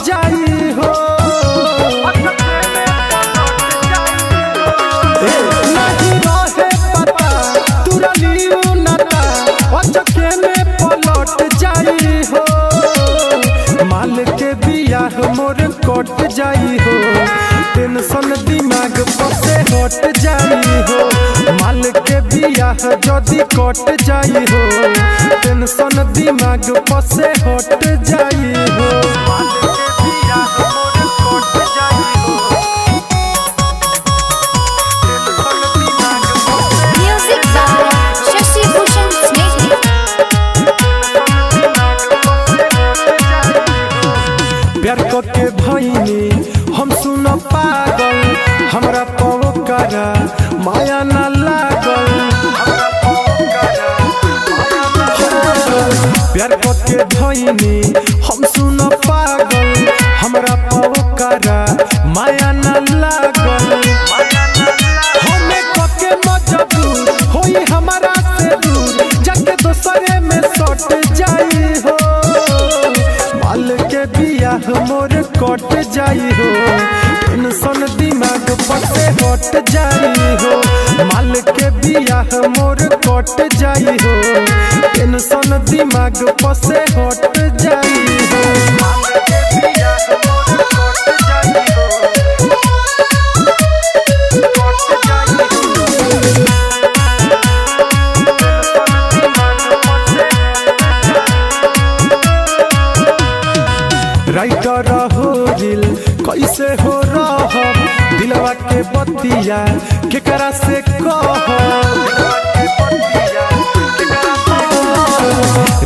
जाई हो। नहीं रहे पता तुरलियो नता अचके में पलट जाई हो। माल के बियाह मोर कट जाई हो। टेंशन दिमाग पर से हट जाई हो। माल के बियाह जदि कट जाई हो। टेंशन दिमाग पर से हट जाई हो। Music by Shashi Bhushan Snehhi। प्यार के भईनी हम सुन पागल हमरा पवकरा माया न लागल। प्यार के भईनी हम सुन पागल हमरा पवकरा माया न लागल। हमें कके मजबूर होई हमारा से दूर जाके दोसरे में सट जाई हो। माल के बियाह मोर कट जाई हो। टेंशन दिमाग पर से हट जाई हो। माल के बियाह मोर कट जाई हो। टेंशन दिमाग पर से हट जाई हो। राइटर हो दिल कैसे हो रह दिलवा के बतिया केकरा से कह।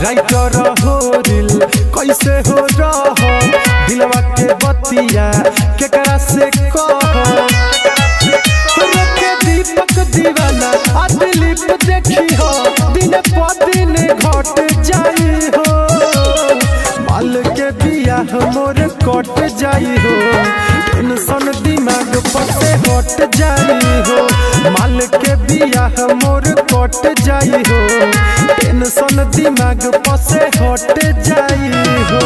राइटर हो दिल कैसे हो रह दिलवा के बतिया केकरा से कह। दीपक दीवाना आ दिलीप देखी हो दिन प दिन घट जाई हो। माल के बियाह मोर कट जाई हो। टेंशन दिमाग पर से हट जाई हो। माल के बियाह मोर कट जाई हो। टेंशन दिमाग पर से हट जाई हो।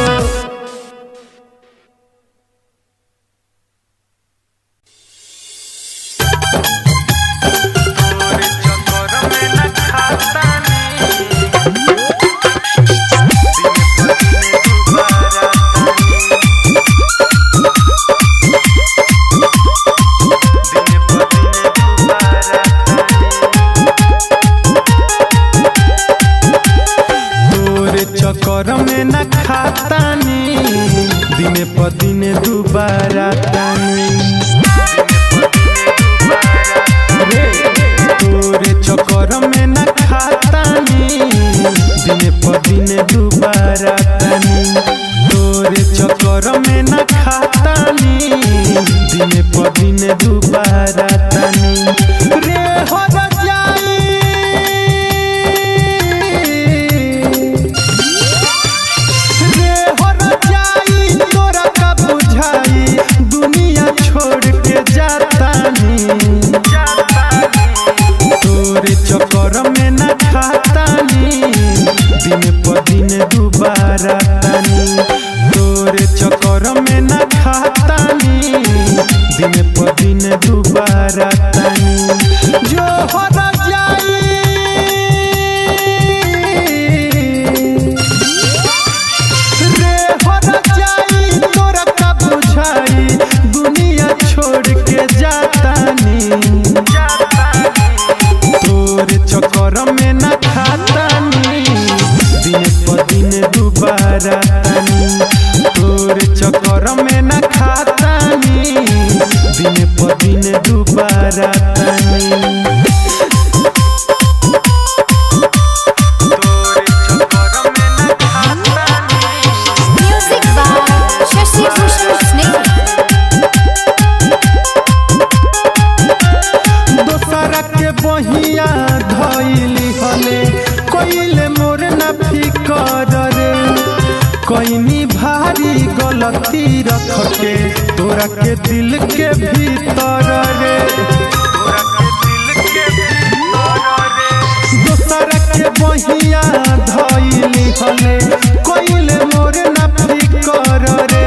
चक्कर में न खातानी दिने प दिने दुबारा तानी। तोरे चक्कर में न खातानी दिने प दिने दुबारा तानी। तोरे चक्कर में न खातानी दिने प दिने दुबारा तानी। रे हो जाई दुनिया छोड़ के जातानी। तोरे चक्कर में न खातानी दिन प दिन दुबारा तानी। तोरे चक्कर में न खातानी दिन प दिन दुबारा तानी। जो हो जाई दुनिया छोड़ के जातानी। तोरे चक्कर में न खातानी दिन प दिन दुबारा तानी। तोरे चक्कर में न खातानी दिन प दिन दुबारा तानी। Music by Shashi Bhushan Snehhi। दोसरा के बहिया धइली हले कोइले मोर न फिकर रे। कोइनी भारी गलती रख के तोरा के दिल के भीतर रे। दोसरा के बहिया धइली हले कोइले मोर न फिकर रे।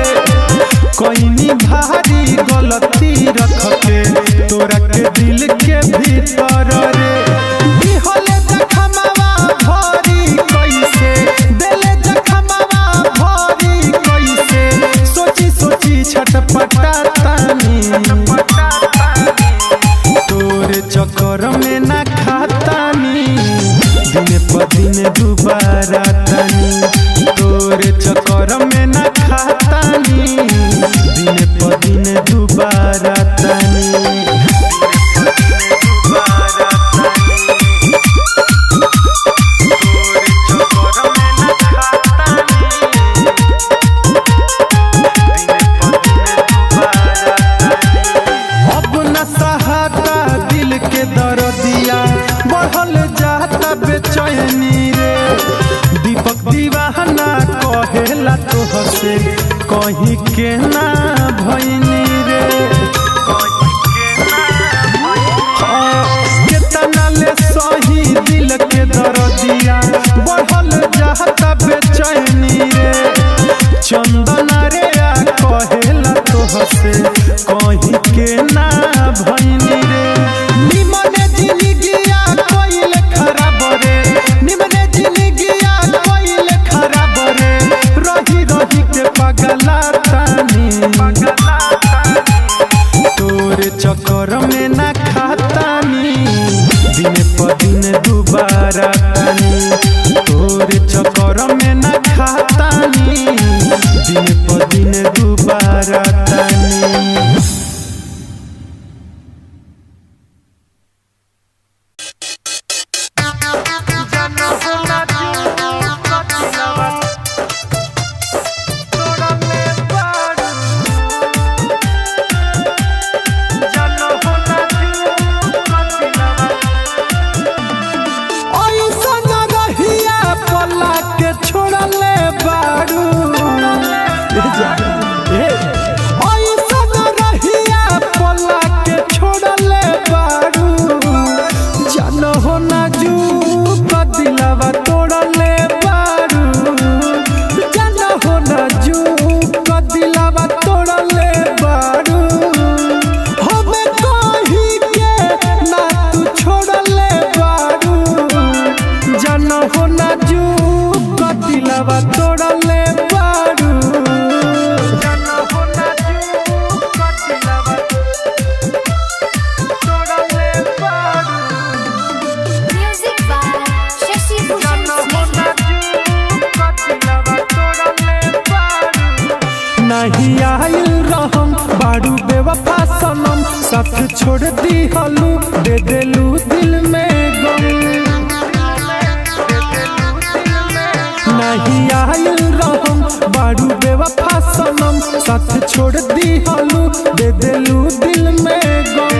छटपटातानी तोरे चक्कर में ना खातानी दिन प दिन दुबारा तानी तोरे चक्कर में ना खातानी दिन प दिन दुबारा तानी बेचैनी रे दीपक दीवाना कहेला तो हसे कहीं के ना भैनी रे केतना ले सही दिल के दर्दिया बढ़ल जाता बेचैनी रे चंदना रे कहेला तो हसे कहीं के ना भैनी रे निमने जिंदगिया कोइल खराब रे निमने जिंदगिया कोइल खराब रे रही रही के पगला तानी तोरे चक्कर में ना खातानी दिन प दिन दुबारा तानी तोरे चक्कर में ना खातानी दिन प दिन दुबारा तानी साथ छोड़ दी हलू दे देलू दिल में गम नहीं आयल रहम बारू बेवफा सनम साथ छोड़ दी हलू दे देलू दिल में गम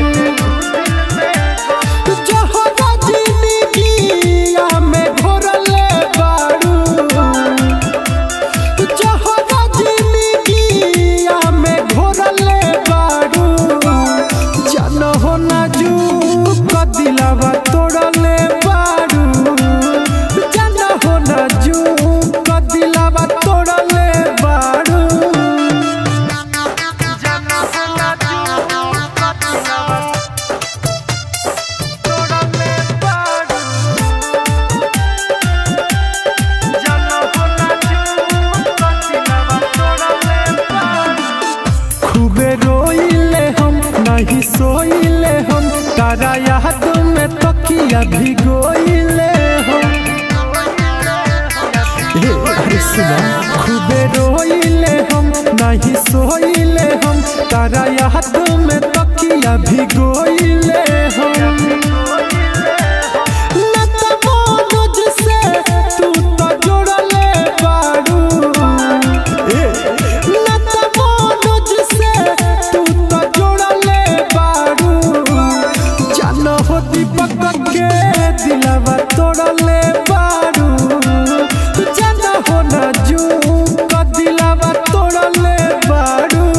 सोइले हम तारा याद में तकिया भिगोइले हम खूबे रोइले हम नहीं सोइले हम तारा याद में तकिया भिगोइले हम दिलवा तोड़ले बारू जाना हो ना जू का दिलवा तोड़ले बारू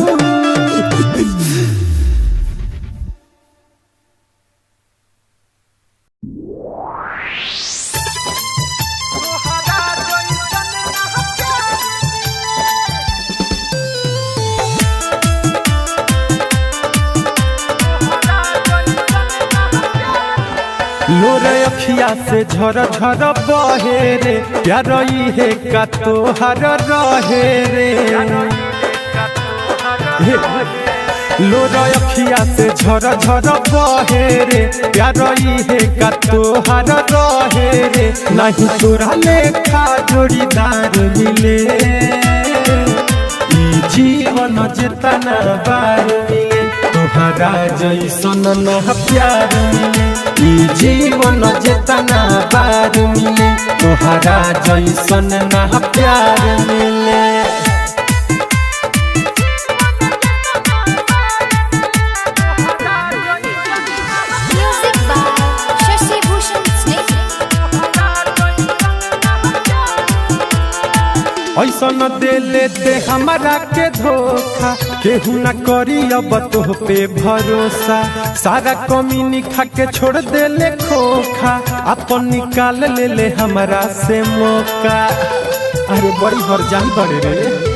लोरे अखिया से झर झर बहे रे प्यार है का तोहर रहे रे लोर अखिया से झर झर बहे रे प्यार इहे का तोहार रहे रे नहीं तोरा लेखा जोड़ीदार मिले ई जीवन जेतना बार मिले तोहरा जैसन ना प्यार मिले ई जीवन जेतना बार मिले तोहरा जैसन ना प्यार मिले Music by Shashi Bhushan Snake. ऐसा न दे लेते हमारा के धोखा केहू न करी अब तो पे भरोसा सारा कमी निखा के छोड़ दे ले खोखा अपन निकाल ले ले हमारा से मौका अरे बड़ी हर जान बड़े रे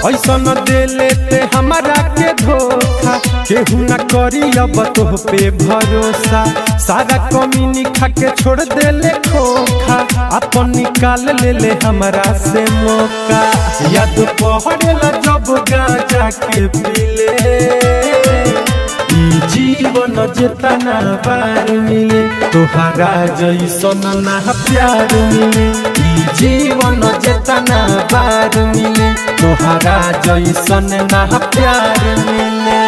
ऐसा न दे लेते हमारा के धोखा केहू न करी अब तो पे भरोसा सारा कमी निखा के छोड़ दे ले खोखा अपन निकाल ले ले हमारा से मौका याद पहड़ेला जब गाजा के पीले ई जीवन जेतना बार मिले तोहरा जैसन ना प्यार मिले ई जीवन जेतना बार मिले तोहरा जैसन ना प्यार मिले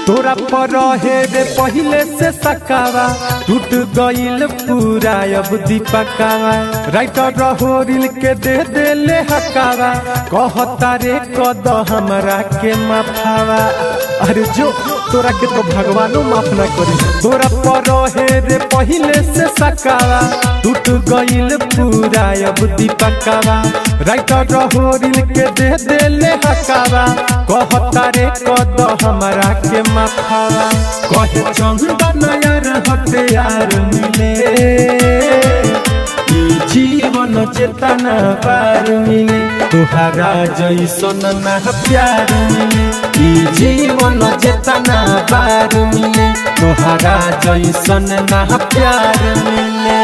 तोरा पर रहे रे पहले से सकावा टूट गईल पूरा अब दीपकावा राइटर रहोरिल के दे दे ले हकावा कहता रे कद हमरा के माफावा अरे जो तोरा के तो भगवानो माफ ना करी तोरा पर रहे रे पहले से सकावा टूट गईल पूरा अब दीपकावा राइटर रहोरिल के दे दे ले हकावा कहता रे कद हमरा के माफावा कहे चंदन यार हथियार मिले ई जीवन जेतना पार मिले तोहरा जैसन ना प्यार मिले ई जीवन जेतना पार मिले तोहरा जैसन ना प्यार मिले।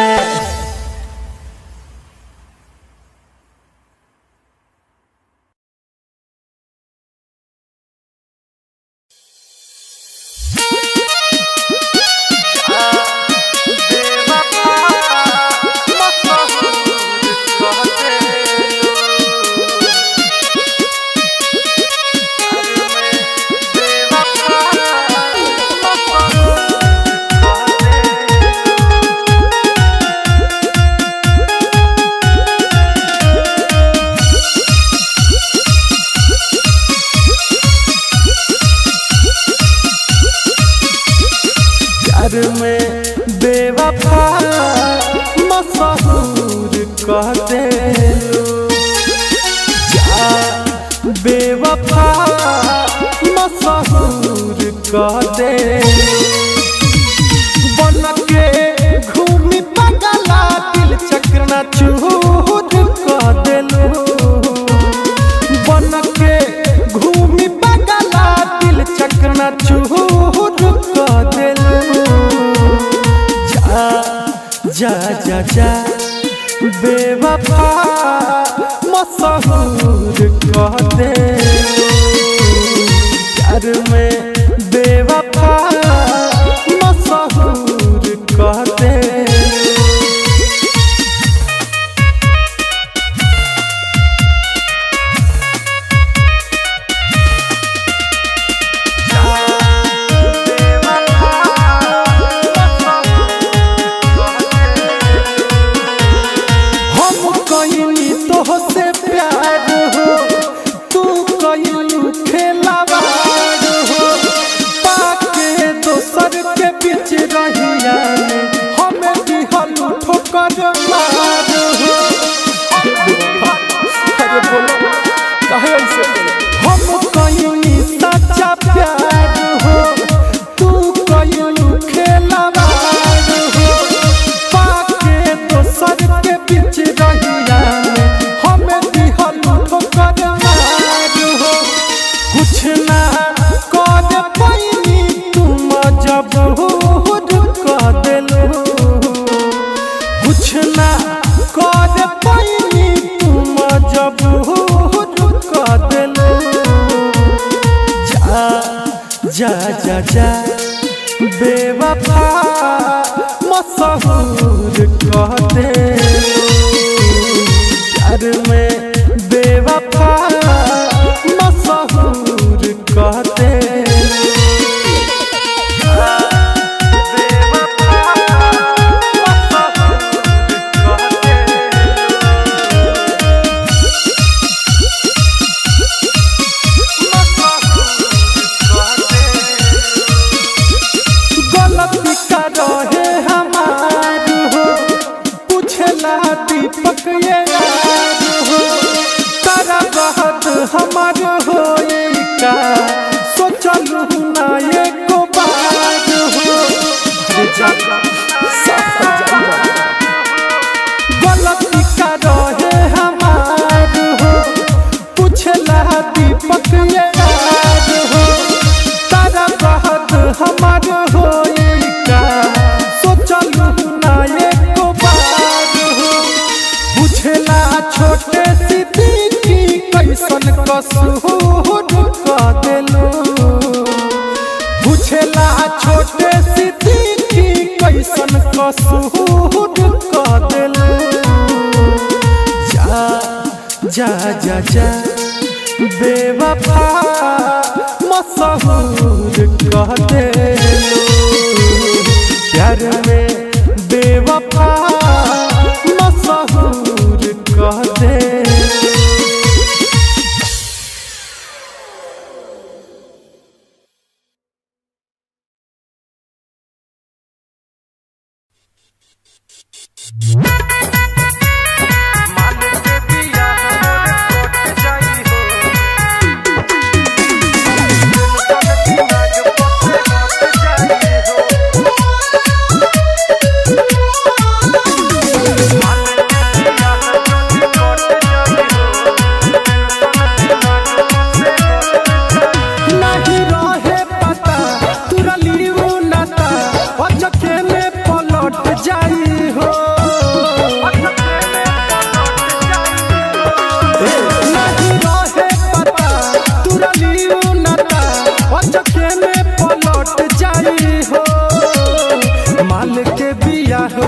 में बेवफा मशहूर कह देलू जा बेवफा मशहूर कह देलू बन के घूमी पगला दिल चकना चूर कह देलू बन के घूमी पगला दिल चकना चूर कह देलू जा जा जा बेवफा मशहूर कह दे प्यार में बेवफा मशहूर कह दे जा जा जा बेवफा मशहूर कह दे प्यार में बेवफा मशहूर कह दे दीपक ये याद हो तारा बहुत हमार हो का सोचलू ना ये को बात हो गलती का रहे हमार हो पूछला दीपक ये याद हो तारा बहुत हमार हो का सोचलू ना ये को बात हो बुझला छोटे सिद्दीकी कैसन कसूर कह देलू बुझला छोटे सिद्दीकी कैसन कसूर कह देलू जा जा जा जा बेवफा मशहूर कह देलू प्यार में बेवफा मशहूर कह दे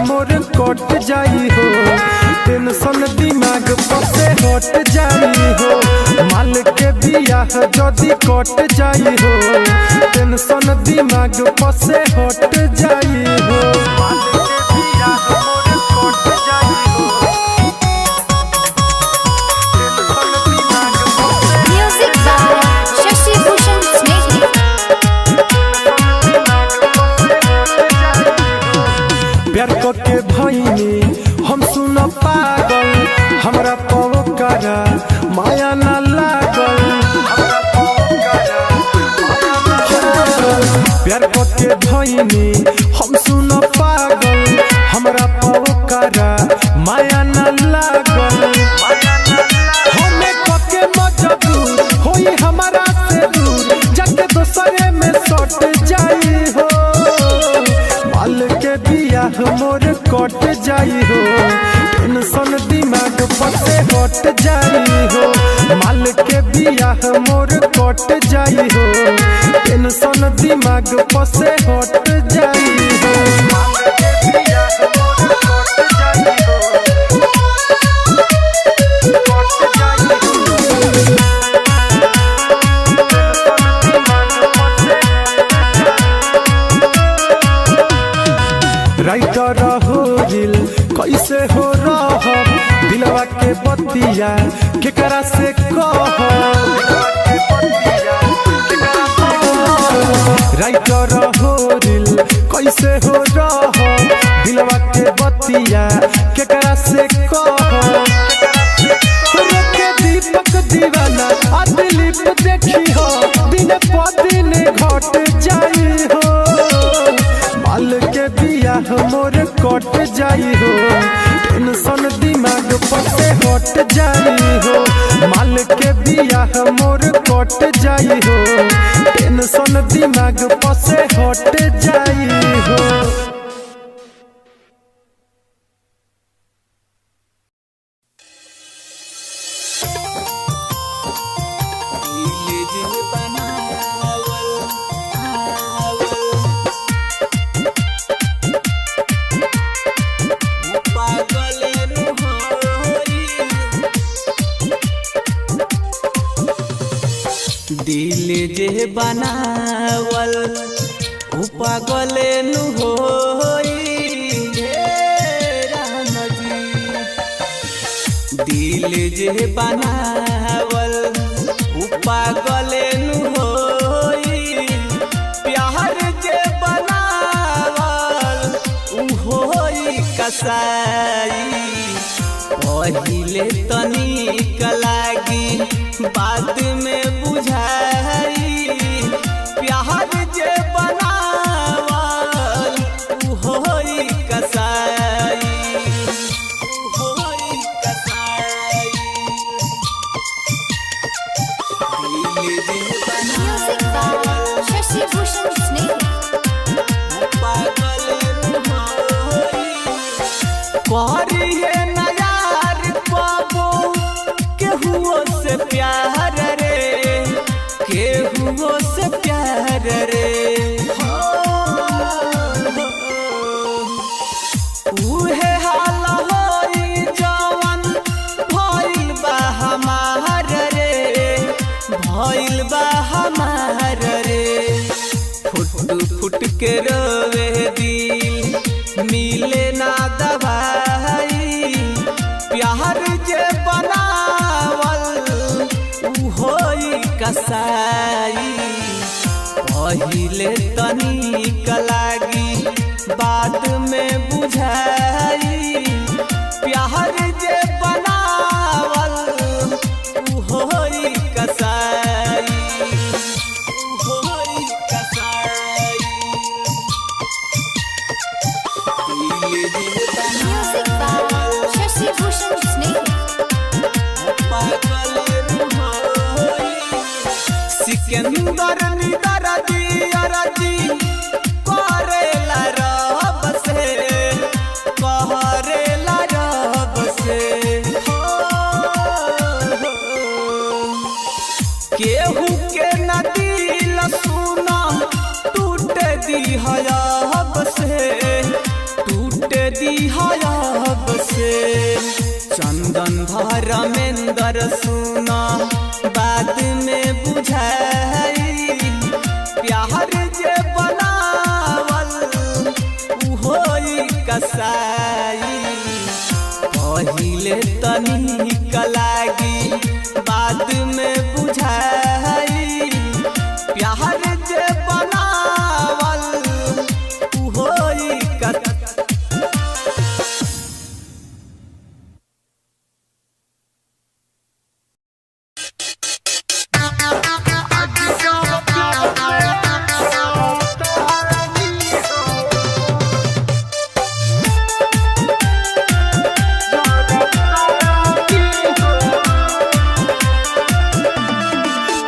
मोर कट जाई हो टेंशन दिमाग पर से हट जाई हो माल के बियाह जदी कट जाई हो टेंशन दिमाग पर से हट जाई हो माल के बियाह मोर कट जाई हो टेंशन दिमाग पर से Music by Shashi Bhushan Snehi. प्यार के भईनी हम सुन पागल हमरा पवकारा माया ना लागल प्यार के भईनी हम सुन पागल हमरा पवकारा माया ना लागल हमें कके मजबूर होई हमारा से दूर जाके दोसरे में सट जाई हो माल के बियाह मोर कट जाई हो टेंशन दिमाग पर से हट जाई हो माल के बियाह मोर कट जाई हो टेंशन दिमाग पर से हट जाई हो माल के बियाह मोर कट जाई हो कट जाई हो राइटर हो दिल कैसे हो रह दिलवा के बतिया केकरा से कह राइटर हो दिल कैसे हो रह दिलवा के बतिया केकरा से कह के दीपक दीवाना आ दिलीप देखी हो दिन प दिन घट जाई हो माल के बियाह मोर कट जाई हो टेंशन दिमाग पर से हट जाई हो माल के बियाह मोर कट जाई हो टेंशन दिमाग पर से हट जाई हो। दिल जे बनावल उ पागले नु होई राम जी। दिल जे बनावल उ पागले नु होई प्यार जे बनावल उ होई कसाई। पहिले तनिक लागी बाद में बुझाई प्यार जे बनावल उ होई कसाई उ होई कसाई। दिल जे Music by Shashi Bhushan Sneh. पागल होई करिए ना यार बाबू केहुओ से प्यार रे केहुओ से प्यार रे। उहे हाल होई जवन भइल बा हमार रे भइल बा हमार रे। फुट फुट के रोवे दिल मिले ना दवाई प्यार जे बनावल उ होई कसाई। पहिले तनिक लागी बाद में बुझाई प्यार जे बनावल उ होई कसाई उ होई कसाई। Music by Shashi Bhushan Sneh. Sikandar निदर दियर जी करेला रब से करेला रब से। केहू के न दिल सुना टूट दी हयाब से टूट दी हयाब से। चंदन धर्मेंद्र सुना बाद में बुझाई प्यार जे बनावल उ होई कसाई। पहिले तनिक लागी बाद में बुझाई प्यार जे बनावल उ होई कसाई।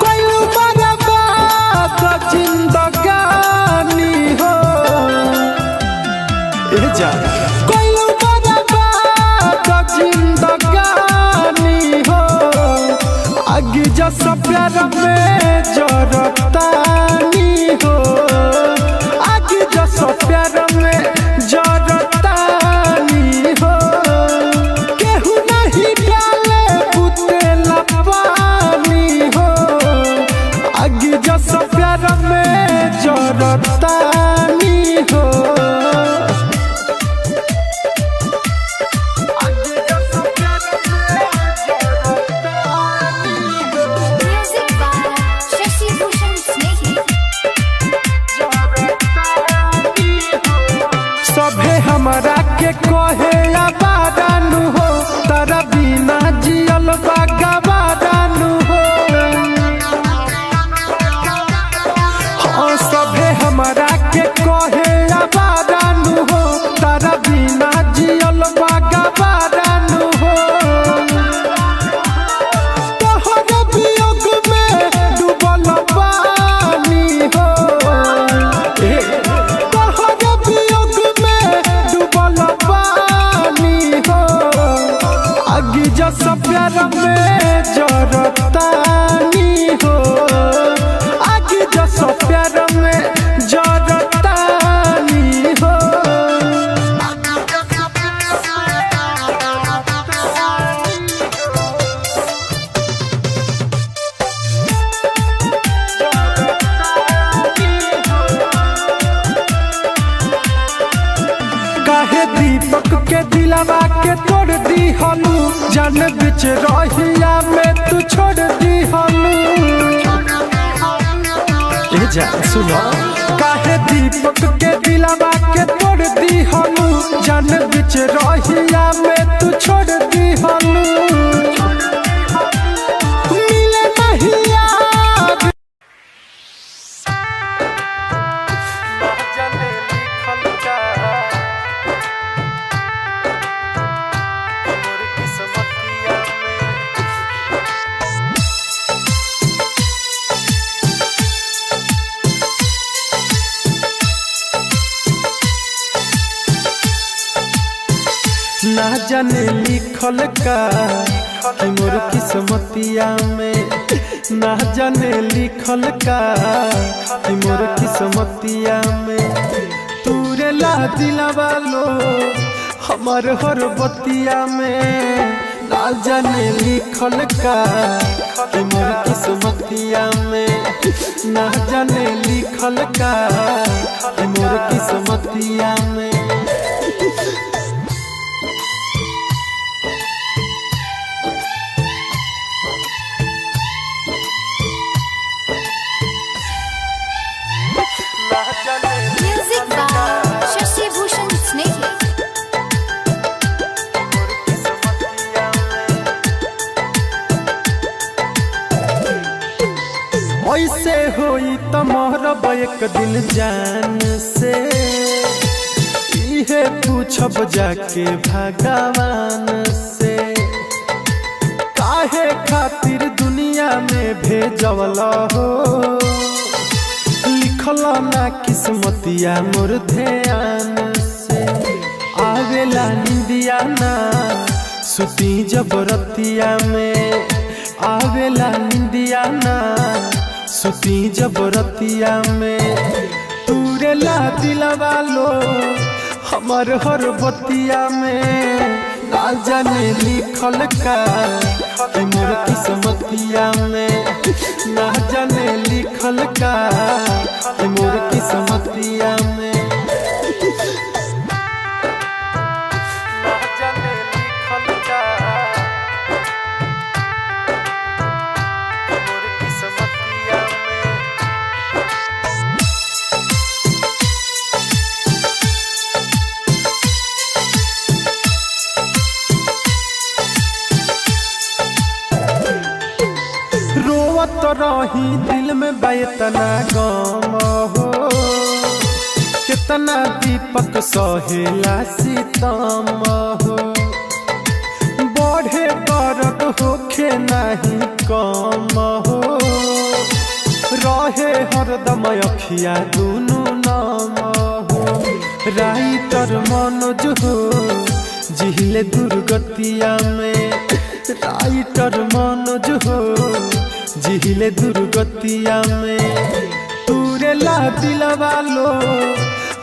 कोई बर्बाद जिंदगानी हो ए जा कोई बर्बाद जिंदगानी हो आगे जैसा प्यार में जरतानी हो आगे जैसा प्यार में जरतानी हो केहू नहीं डाले बुतेला पानी हो आगे जैसा प्यार में जरतानी हो आगे जैसा प्यार में जरतानी हो Music by Shashi Bhushan Sneh. सभे हमरा के कहे आबादानु हो तारा बिना जियल बागाबादानु हो। हाँ सभे हमरा के कहे आबादानु हो तारा बिना जियल बागाबादानु हो। तोहर वियोग में डूबल पानी हो तोहर वियोग में डूबल पानी हो आगे जैसा प्यार में जरतानी हो आगे जैसा प्यार में जरतानी हो। तोड़ दी हलू जान बिच रहिया में तू छोड़ दी हलू ए जा सुनो काहे दीपक के दिलवा के तोड़ दी हलू जान बिच रहिया में तू छोड़ दी हलू मिले नहीं याद ना जाने लिखल का मोर किस्मतिया में ना जाने लिखल का कि मोर किस्मतिया में ना जाने लिखल का कि मोर किस्मतिया में तूरे ला दिलवा लो हमार हर बतिया में ना जाने लिखल का कि मोर किस्मतिया में ना जाने लिखल का कि मोर किस्मतिया में Music by Shashi Bhushan Snake. ऐसे होई त मोहरब एक दिन जान से इहे पूछब जाके भगवान से काहे खातिर दुनिया में भेजवला हो लिखल ना किस्मतिया मोर ध्यान से आवेला निंदिया ना सुती जबरतिया में आवेला निंदिया ना सुती जबरतिया में तूरे ला दिलवा लो हमार हर बतिया में ना जाने लिखल का कि मोर किस्मतिया में ना जाने लिखल का कि मोर किस्मतिया में ना जाने लिखल का मोर किस्मतिया में रोवत रही दिल में बैतना गम हो कितना दीपक सहेला सीतम हो बढ़े दर्द होखे नहीं कम हो रहे हरदम अखिया दुनू नाम हो राइटर मनोज हो जिहिले दुर्गतिया में राइटर मनोज हो जिहिले दुर्गतिया में तूरे ला दिलवा लो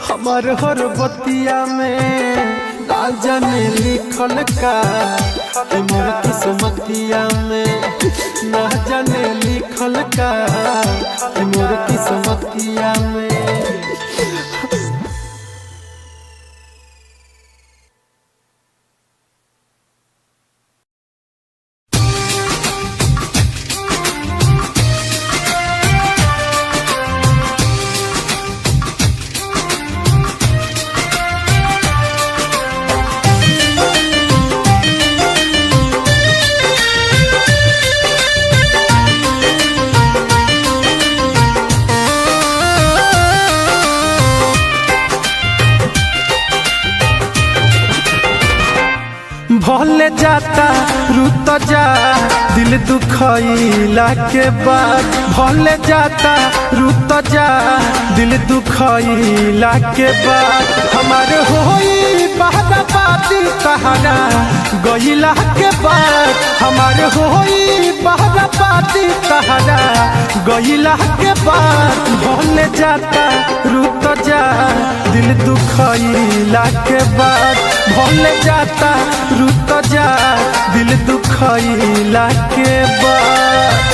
हमार हर बतिया में ना जाने लिखल का कि मोर किस्मतिया में ना जाने लिखल का कि मोर किस्मतिया में भले जाता रुत जा दिल दुखइला के बाद भले जाता रुत जा दिल दुखइला के बाद हमारे होई बहराबादी तहरा गइला के बाद हमारे होई बहराबादी तहरा गइला के बाद भले जाता रुत जा दिल दुखइला के बाद भले जाता रुत जा दिल दुखइला के बाद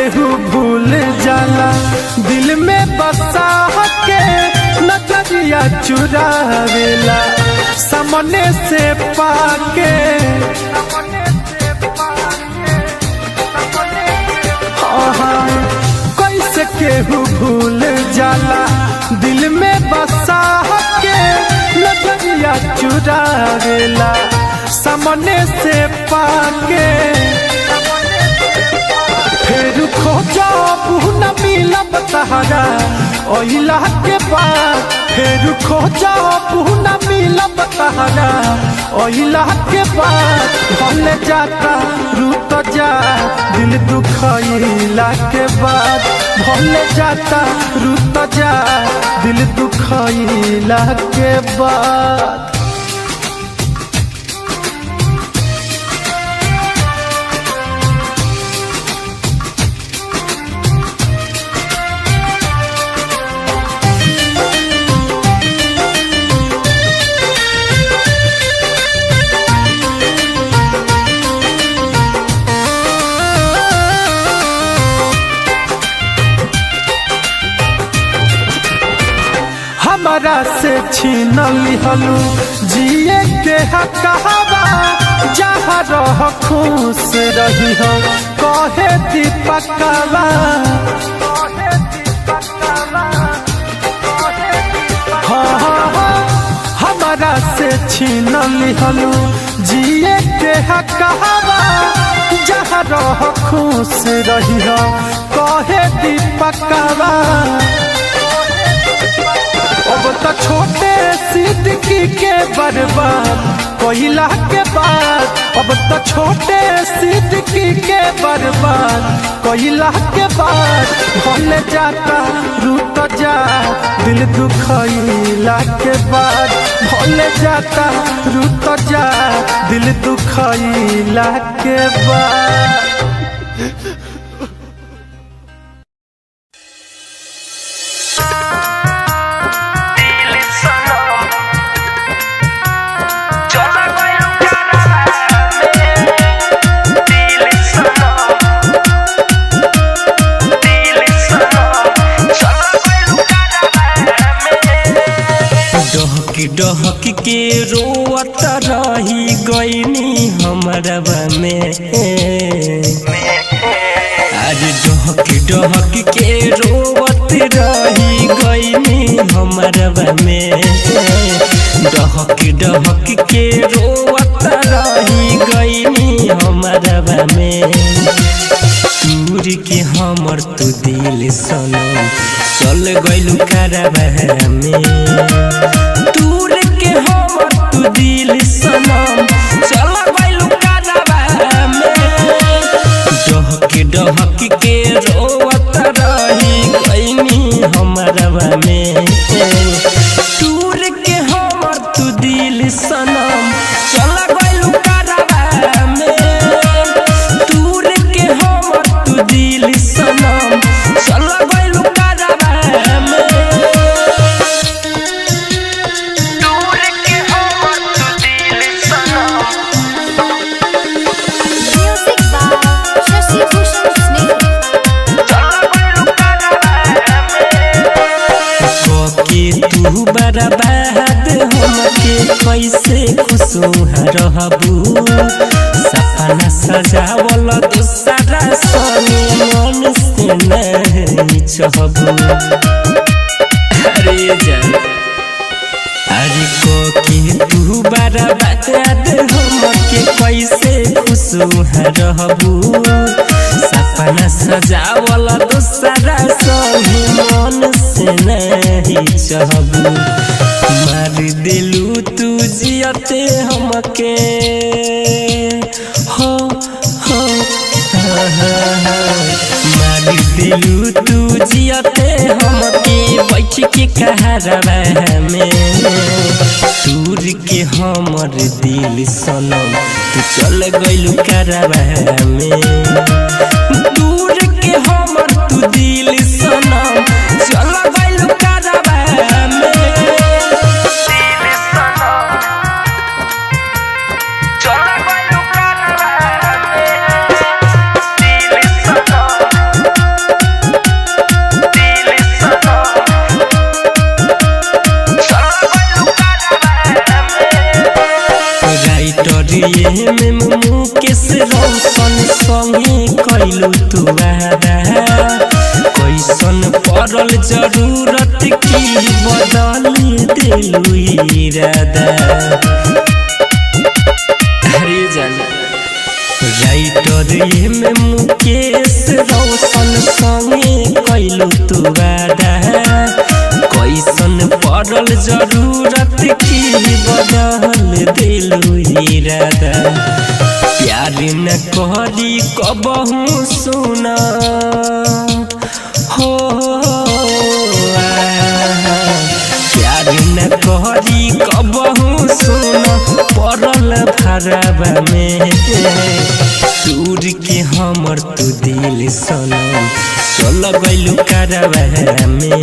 केहू भूल जाला दिल में बसा के नजरिया चुरावेला सामने से पाके कैसे केहू भूल जाला दिल में बसा के नजरिया चुरावेला सामने से पाके फिर खोजब न मिलब तहरा ओइला के बाद फिर खोजब न मिलब तहरा ओइला के बाद भल जाता रूत जा दिल दुखइला के बाद भल जाता रूत जा दिल दुखइला के बाद। हमारा से छीन लिहलू जिए के हकवा जहाँ रह खुश रही हो कहे दीपकवा हमारा से छीन लिहलू जिए के हकवा जहाँ रह खुश रही हो कहे दीपकवा। अब तो छोटे सिद्दीकी के बर्बाद कोयला के बाद अब तो छोटे सिद्दीकी के बर्बाद कोयला के बाद भल जाता रूत जा दिल दुखइला के बाद भल जाता रूत जा दिल दुखइला के बाद। डहक के रोवत रही गईनी हमरवा में आज डहक के रोवत रही गईनी हमरवा में डहक के रोवत रही गईनी हमरवा में दूर के हमर तू दिल सनम चल गइलू करवा में दूर के हमर तू दिल सनम चल गइलू करवा में डहक के रोवत रही गईनी हमरवा में दूर के हमर तू दिल सनम चल गइलू करवा में दूर के हमर तू दिल सनम चल गइलू करवा में Music by Shashi Bhushan Sneh. के तू बर्बाद हमके कैसे खुशोहा रहबू सपना सजावल दूसरा सनी मन से नहीं चाहबू अरे जान अरे के तू बर्बाद हमके कैसे खुशोहा रहबू सपना सजावल दूसरा सनी मन से नहीं चाहबू मार दिलू तू जियते हमके हो मार दिलू तू जियते हमके बैठ के कहरवा में दूर के हमर दिल सनम तू चल गइलू करवा में दूर के हमर तू दिल सनम चल गइलू करवा में चल गइलू करवा में दिल सनम मुकेश रोशन संगे कैलू तू वादा कैसन पड़ल जरूरत की बदल दिलू इरादा हरे जान राइटर में मुकेश रोशन संगे कैलू तू वादा कैसन पड़ल जरूरत की बदल दिलू इरादा प्यार न करी कबहू सुना हो प्यार न करी कबहू सुना पड़ल भरवा में दूर के हमर तू दिल सनम चल गइलू करवा में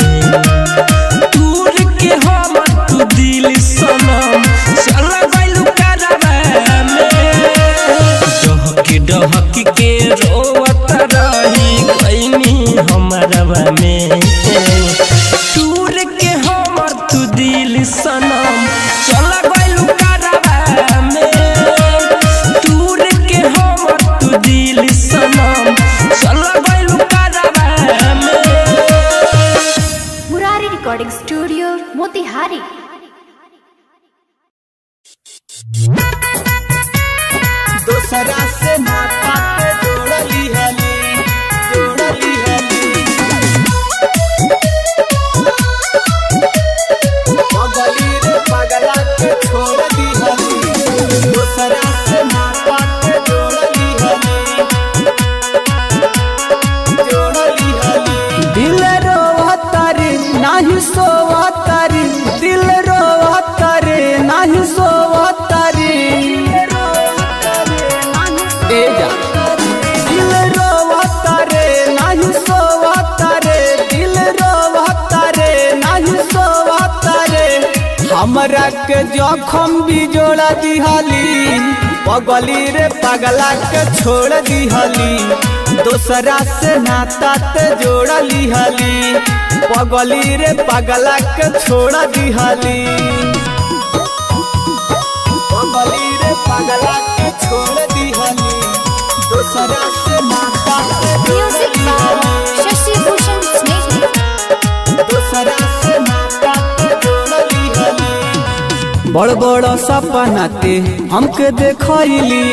दूर के हमर तू दिल सनम चल गइलू करवा में डहक के रोवत रही गइनी हमरवा में दूर के हमर तू दिल सनम चल गइलू करवा में दूर के हमर तू दिल सनम चल गइलू करवा में Murari Recording Studio, Motihari. दोसरा से नाता के जोड़ली हली पगली रे पगला के छोड़ दी हली दोसरा से नाता के जोड़ली हली दिल रोवतारी नाही सोवतारी दिल रोवतारी नाही सोवतारी दिल रोवतारे नाही सोवतारे दिल रोवतारे नाही सोवतारे हमरा के जखम भी जोड़ा दिहली पगली रे पगला के छोड़ दिहली दोसरा से नाता ते जोड़ लिहली पगली रे पगला के छोड़ दिहली पगली रे पगला के छोड़ दिहली दोसरा से नाता ते Music by Shashi Bhushan Snehal. दोसरा से नाता ते जोड़ लिहली बड़ बड़ सपना के हमके देखैली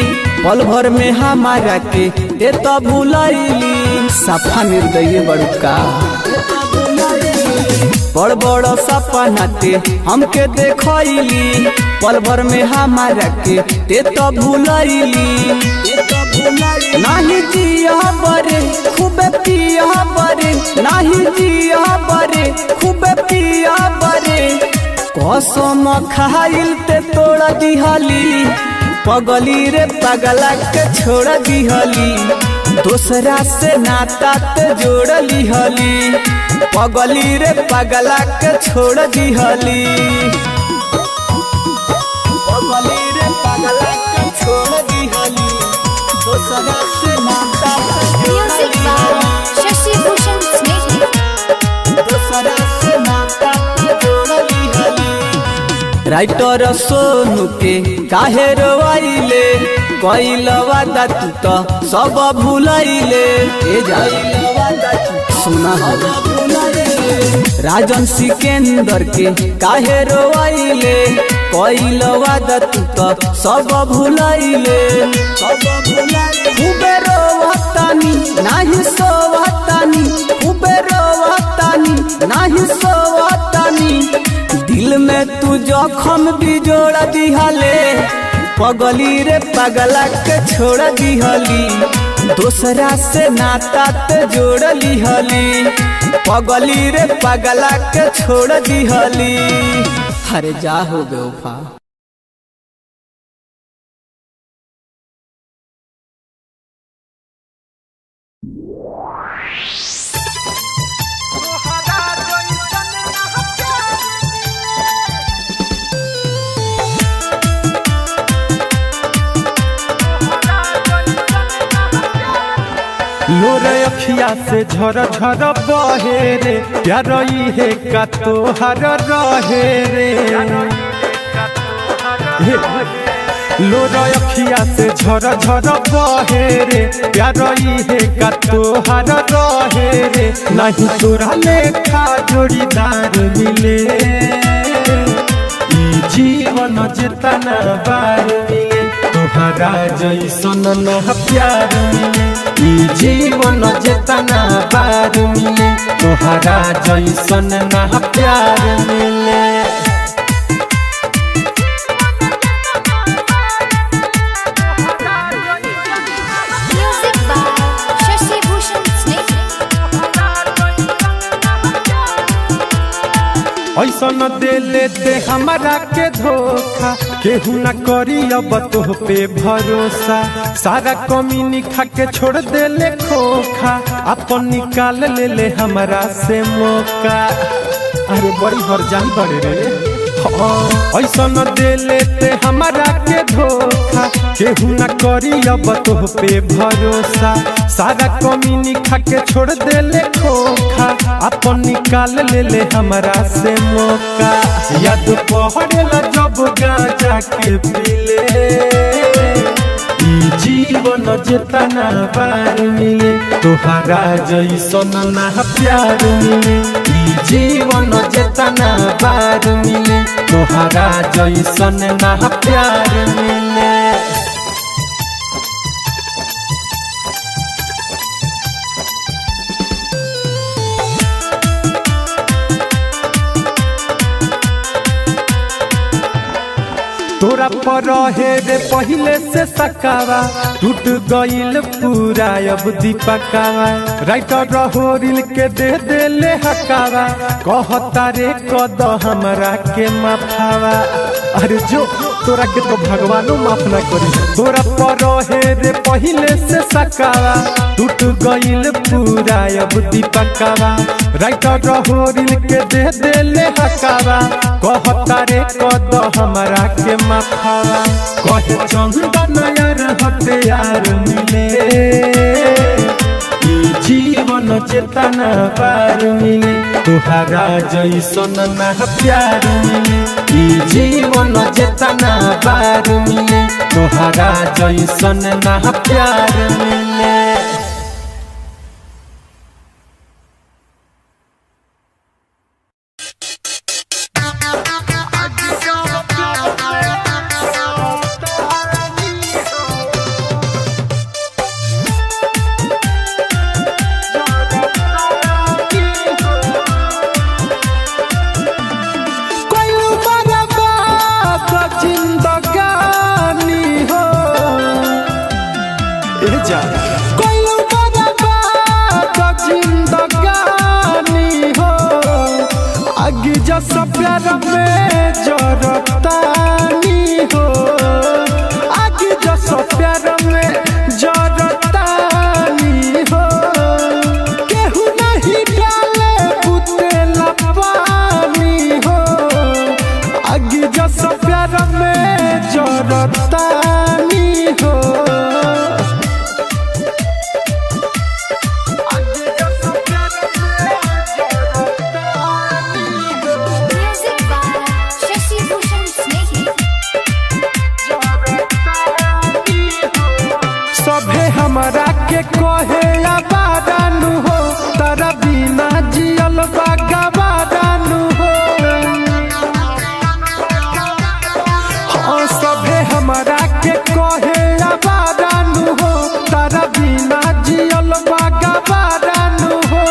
पल भर में हमारा के ते तो भुलैली सफा निर्दयी बड़का बड़ बड़ सपना ते हमके देखैली पल भर में हमारा के ते तो भुलैली नाही जिया बरे खूबे पिया बरे नाही जिया बरे खूबे पिया बरे कसम खाइल ते तोड़ दिहली पगली रे पगला के छोड़ दिहली दोसरा से नाता ते जोड़ लिहली पगली रे पगला के छोड़ दिहली पगली रे पगला के छोड़ दिहली दोसरा से नाता ते Music by Shashi Bhushan Snehal. दोसरा से नाता ते जोड़ लिहली राइटर सोनू के काहे रोवाइले कइल वादा तू तो सब भुलाइले ए सुना राजन सिकंदर के काहे रोवाइले कइल वादा तू तो सब भुलाइले खूबे रोवतानी नाही सोवतानी खूबे रोवतानी नाही सोवतानी दिल में तू जखम भी जोड़ दिहले पगली रे पगला के छोड़ दिहली दोसरा से नाता ते जोड़ लिहली पगली रे पगला के छोड़ दिहली हरे जा हो बेवफा लोरे अखिया से झर झर बहे रे प्यार है का तोहर रहे रे लोर अखिया से झर झर बहे रे प्यार इहे का तोहार रहे रे नहीं तोरा लेखा जोड़ीदार मिले ई जीवन जेतना बार मिले तोहरा जैसन ना प्यार मिले ई जीवन जेतना बार मिले तोहरा जैसन ना प्यार मिले Music by Shashi Bhushan Snake. ऐसा न दे लेते हमारा के धोखा केहू न करी अब तोह पे भरोसा सारा कमी निखा के छोड़ दे ले खोखा अपन निकाल ले ले हमारा से मौका अरे बड़ी हरजाई बड़े रे ऐसा न दे लेते हमारा के धोखा केहू न करी अब तोह पे भरोसा सारा कमी निखा के छोड़ दे ले खोखा अपन निकाल ले ले हमारा से मौका याद पहड़ेला जब गाजा के पीले ई जीवन जेतना बार मिले तोहरा जैसन ना प्यार मिले ई जीवन जेतना बार मिले तोहरा जैसन ना प्यार मिले तोरा पर रहे रे पहले से सकावा टूट गईल पूरा अब दीपकावा राइटर रहोरिल के दे दे ले हकावा कहता रे कद हमरा के माफावा अरे जो तोरा के तो भगवानो माफ ना करी तोरा पर रहे रे पहले से सकावा टूट गईल पूरा अब दीपकावा राइटर रहोरिल के दे दे ले हकावा कहता रे कद हमरा के माफावा कहे चंदन यार हथियार मिले ई जीवन चेतना पार मिले तोहरा जैसन ना प्यार मिले ई जीवन चेतना पार मिले तोहरा जैसन ना प्यार मिले जैसा प्यार में जरतानी हो आगे जैसा प्यार में जरतानी हो केहू नहीं डाले बुतेला पानी हो आगे जैसा प्यार में जरतानी हो हमरा के कहे आबादानु हो तारा बिना जियल बागाबादानु हो सभे हमरा के कहे आबादानु हो तारा बिना जियल बागाबादानु हो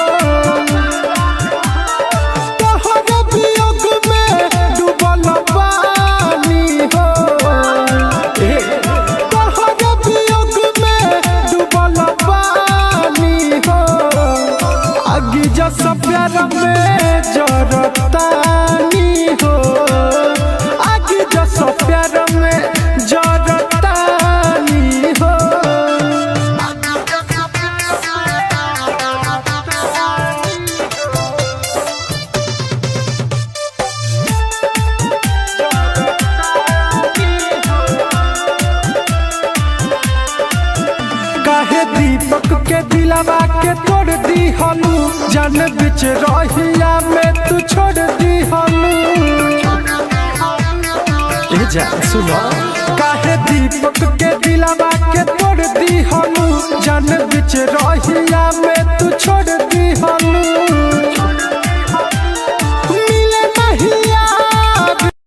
तोहर वियोग में डूबल पानी हो जैसा प्यार में जरतानी हो आगे जैसा प्यार में जरतानी हो काहे दीपक के दिलावा के तोड़ दी हलू जान बिच रहिया में तू छोड़ दी हलू जा सुनो काहे दीपक के दिलवा के तोड़ दी हम जान बिच रहिया में